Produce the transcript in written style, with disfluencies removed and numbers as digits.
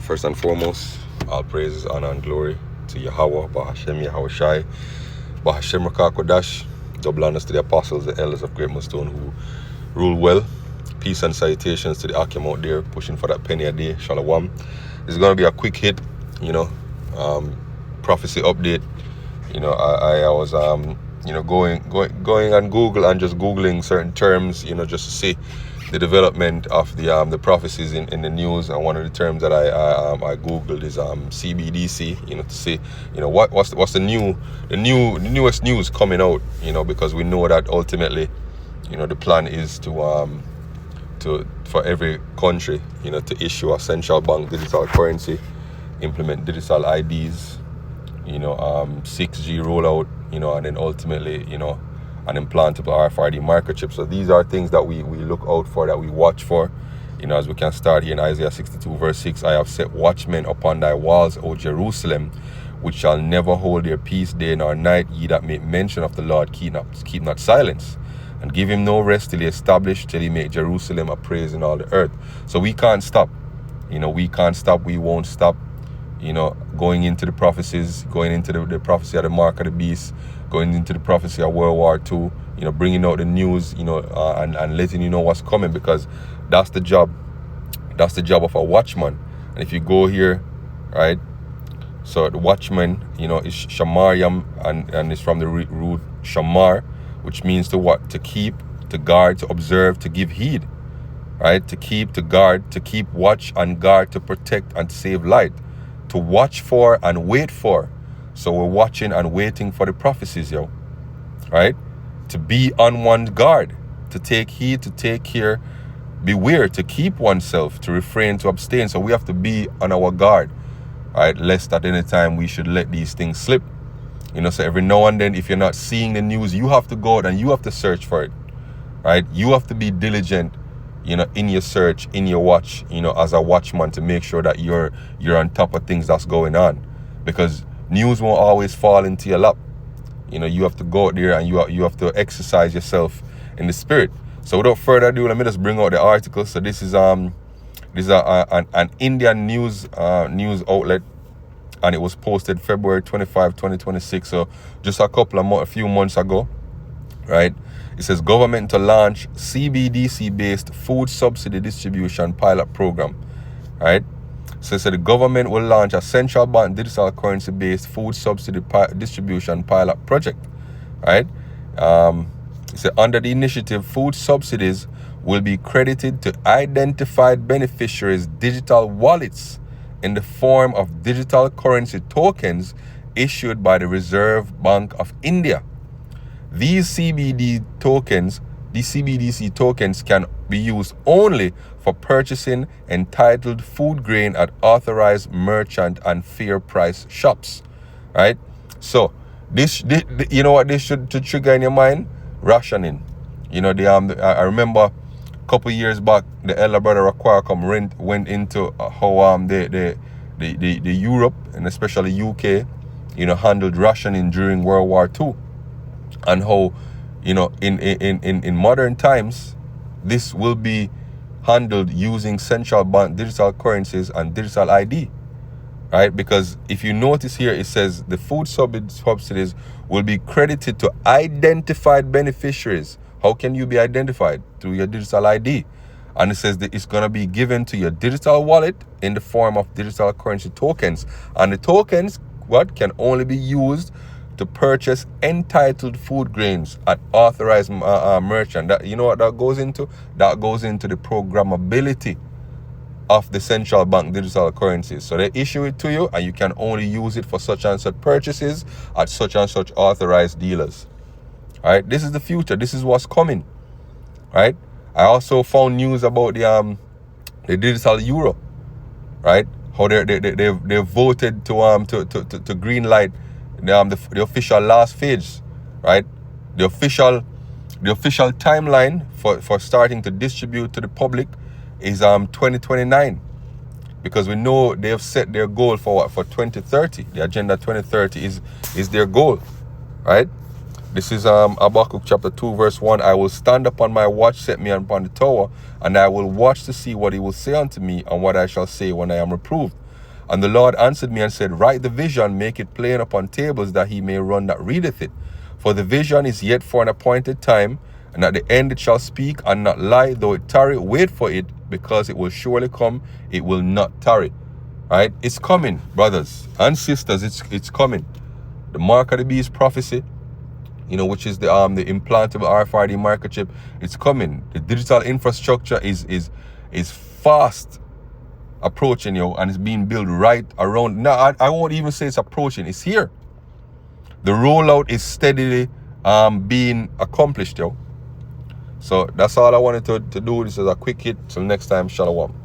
First and foremost, all praises, honor, and glory to Yahweh, Bahashem Yahweh Shai, Bahashem Rakakodash, double honors to the apostles, the elders of Great Millstone who rule well. Peace and salutations to the Akim out there pushing for that penny a day. Shalom. This is going to be a quick hit, prophecy update. I was going on Google and just Googling certain terms, just to see the development of the prophecies in the news. And one of the terms that I Googled is CBDC, to see what's the newest news coming out, because we know that ultimately the plan is for every country to issue a central bank digital currency, implement digital IDs, 6G rollout, and then ultimately an implantable RFID microchip. So these are things that we look out for, that we watch for, as we can start here in Isaiah 62 verse 6. I have set watchmen upon thy walls, O Jerusalem, which shall never hold their peace day nor night. Ye that make mention of the Lord, keep not silence, and give him no rest till he establish, till he make Jerusalem a praise in all the earth. So we can't stop, we won't stop, going into the prophecies, going into the prophecy of the mark of the beast, going into the prophecy of World War II, bringing out the news, and letting you know what's coming, because that's the job of a watchman. And if you go here, right, so the watchman, is Shamaryam, and it's from the root Shamar, which means to what? To keep, to guard, to observe, to give heed, right? To keep, to guard, to keep watch and guard, to protect and to save light, to watch for and wait for. So we're watching and waiting for the prophecies, right? To be on one's guard, to take heed, to take care, beware, to keep oneself, to refrain, to abstain. So we have to be on our guard, right? Lest at any time we should let these things slip. So every now and then, if you're not seeing the news, you have to go out and you have to search for it, right? You have to be diligent, in your search, in your watch, as a watchman, to make sure that you're on top of things that's going on, because news won't always fall into your lap. You have to go out there and you have to exercise yourself in the spirit. So without further ado, let me just bring out the article. So this is an Indian news outlet, and it was posted February 25, 2026. So just a few months ago, right? It says government to launch CBDC-based food subsidy distribution pilot program, right? So the government will launch a central bank digital currency-based food subsidy distribution pilot project, right? It said under the initiative, food subsidies will be credited to identified beneficiaries' digital wallets in the form of digital currency tokens issued by the Reserve Bank of India. These CBDC tokens can be used only for purchasing entitled food grain at authorized merchant and fair price shops, right? So this you know what this should to trigger in your mind? Rationing. I remember a couple years back, the elder brother Raquarcom went into how the Europe and especially UK, handled rationing during World War II, and how in modern times this will be handled using central bank digital currencies and digital ID, right? Because if you notice here, it says the food subsidies will be credited to identified beneficiaries. How can you be identified? Through your digital ID. And it says that it's going to be given to your digital wallet in the form of digital currency tokens. And the tokens, can only be used to purchase entitled food grains at authorized merchant. That, what that goes into? That goes into the programmability of the central bank digital currencies. So they issue it to you, and you can only use it for such and such purchases at such and such authorized dealers. All right, this is the future. This is what's coming. Right. I also found news about the digital euro. Right. How they voted to green light the official last phase. Right. The official timeline for starting to distribute to the public is 2029, because we know they have set their goal for 2030. The agenda 2030 is their goal, right? This is Habakkuk chapter 2 verse 1. I will stand upon my watch, set me upon the tower, and I will watch to see what he will say unto me, and what I shall say when I am reproved. And the Lord answered me and said, write the vision, make it plain upon tables, that he may run that readeth it. For the vision is yet for an appointed time, and at the end it shall speak and not lie. Though it tarry, wait for it, because it will surely come, it will not tarry. Right? It's coming, brothers and sisters. It's coming. The mark of the beast prophecy, you know, which is the implantable RFID microchip. It's coming. The digital infrastructure is fast approaching, yo, and it's being built right around. Now, I won't even say it's approaching. It's here. The rollout is steadily being accomplished, yo. So that's all I wanted to do. This is a quick hit. Till next time, shalom.